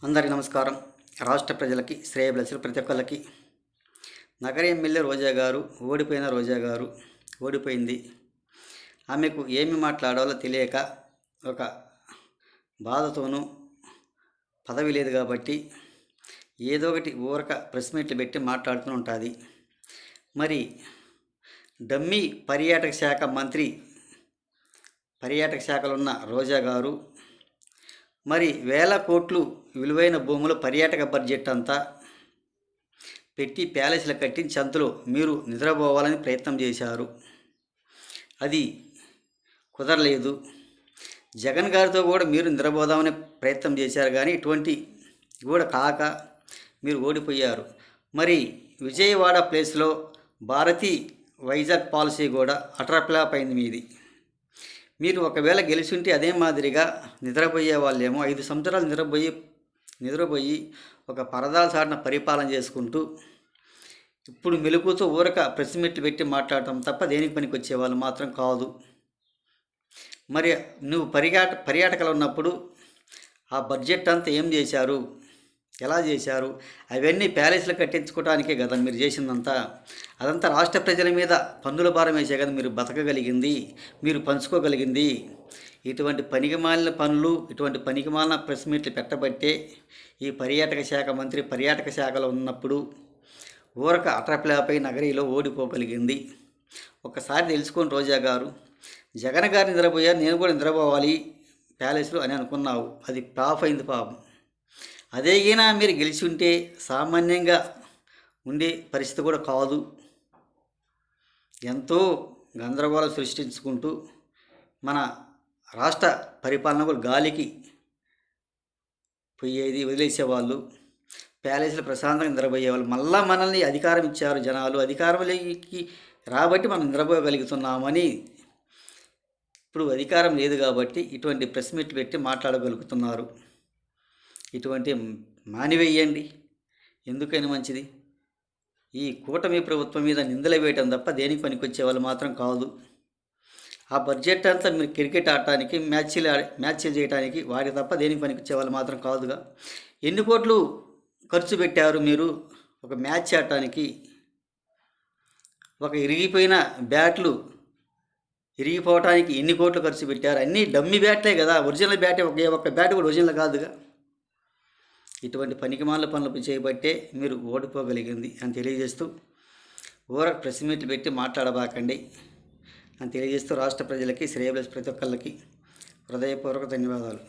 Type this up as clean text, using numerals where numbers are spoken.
అందరికీ నమస్కారం. రాష్ట్ర ప్రజలకి, శ్రేయోభిలాషులు ప్రతి ఒక్కళ్ళకి నగర ఎమ్మెల్యే రోజా గారు ఓడిపోయిన రోజా గారు ఓడిపోయింది. ఆమెకు ఏమి మాట్లాడాలో తెలియక ఒక బాధతోనూ పదవి లేదు కాబట్టి ఏదో ఒకటి ఊరక ప్రెస్ మీట్లు పెట్టి మాట్లాడుతూ ఉంటుంది. మరి డమ్మీ పర్యాటక శాఖ మంత్రి, పర్యాటక శాఖలో ఉన్న రోజా గారు మరి వేల కోట్లు విలువైన భూములు పర్యాటక బడ్జెట్ అంతా పెట్టి ప్యాలెస్లు కట్టించి అందులో మీరు నిద్రపోవాలని ప్రయత్నం చేశారు. అది కుదరలేదు. జగన్ గారితో కూడా మీరు నిద్రపోదామని ప్రయత్నం చేశారు, కానీ ఇటువంటి కూడా కాక మీరు ఓడిపోయారు. మరి విజయవాడ ప్లేస్లో భారతీ వైజాగ్ పాలసీ కూడా అటర్ ఫ్లాప్ అయింది మీది. మీరు ఒకవేళ గెలిచుంటే అదే మాదిరిగా నిద్రపోయే వాళ్ళేమో 5 సంవత్సరాలు నిద్రపోయి ఒక పరదాల సాటిన పరిపాలన చేసుకుంటూ ఇప్పుడు మెలుకుతో ఊరక ప్రెస్ మీట్లు పెట్టి మాట్లాడటం తప్ప దేనికి పనికి వచ్చేవాళ్ళు మాత్రం కాదు. మరి నువ్వు పర్యాటకలు ఉన్నప్పుడు ఆ బడ్జెట్ అంతా ఏం చేశారు, ఎలా చేశారు? అవన్నీ ప్యాలెస్లు కట్టించుకోవడానికే కదా మీరు చేసిందంతా. అదంతా రాష్ట్ర ప్రజల మీద పన్నుల భారం వేసే కదా మీరు బతకగలిగింది, మీరు పంచుకోగలిగింది. ఇటువంటి పనికిమాలిన పనులు, ఇటువంటి పనికిమాలిన ప్రెస్ మీట్లు పెట్టబట్టే ఈ పర్యాటక శాఖ మంత్రి పర్యాటక శాఖలో ఉన్నప్పుడు ఊరక అటప్లాపై నగరీలో ఓడిపోగలిగింది. ఒకసారి తెలుసుకొని రోజా గారు, జగన్ గారు నిద్రపోయారు, నేను కూడా నిద్రపోవాలి ప్యాలెస్లో అని అనుకున్నావు. అది ఫ్లాప్ అయింది పాపం. అదేగినా మీరు గెలిచి ఉంటే సామాన్యంగా ఉండే పరిస్థితి కూడా కాదు. ఎంతో గందరగోళం సృష్టించుకుంటూ మన రాష్ట్ర పరిపాలన కూడా గాలికి పోయేది, వదిలేసేవాళ్ళు. ప్యాలెస్లు ప్రశాంతంగా నిద్రపోయేవాళ్ళు. మళ్ళా మనల్ని అధికారం ఇచ్చారు జనాలు, అధికారంలోకి రాబట్టి మనం నిద్రపోగలుగుతున్నామని. ఇప్పుడు అధికారం లేదు కాబట్టి ఇటువంటి ప్రెస్ మీట్ పెట్టి మాట్లాడగలుగుతున్నారు. ఇటువంటి మానివేయండి, ఎందుకైనా మంచిది. ఈ కూటమి ప్రభుత్వం మీద నిందలు వేయటం తప్ప దేనికి పనికొచ్చే వాళ్ళు మాత్రం కాదు. ఆ బడ్జెట్ అంతా మీరు క్రికెట్ ఆడటానికి, మ్యాచ్లు చేయడానికి వాటి తప్ప దేనికి పనికొచ్చే వాళ్ళు మాత్రం కాదుగా. ఎన్ని కోట్లు ఖర్చు పెట్టారు మీరు ఒక మ్యాచ్ ఆడటానికి? ఒక ఇరిగిపోయిన బ్యాట్లు ఇరిగిపోవటానికి ఎన్ని కోట్లు ఖర్చు పెట్టారు? అన్నీ డమ్మీ బ్యాట్లే కదా, ఒరిజినల్ బ్యాటే. ఒక్క బ్యాట్ కూడా ఒరిజినల్ కాదుగా. ఇటువంటి పనికిమాల పనులు చేయబట్టే మీరు ఓడిపోగలిగింది అని తెలియజేస్తూ ఊరక ప్రెస్ మీట్లు పెట్టి మాట్లాడబాకండి అని తెలియజేస్తూ రాష్ట్ర ప్రజలకి, శ్రేయోభిలాషులు ప్రతి ఒక్కళ్ళకి హృదయపూర్వక ధన్యవాదాలు.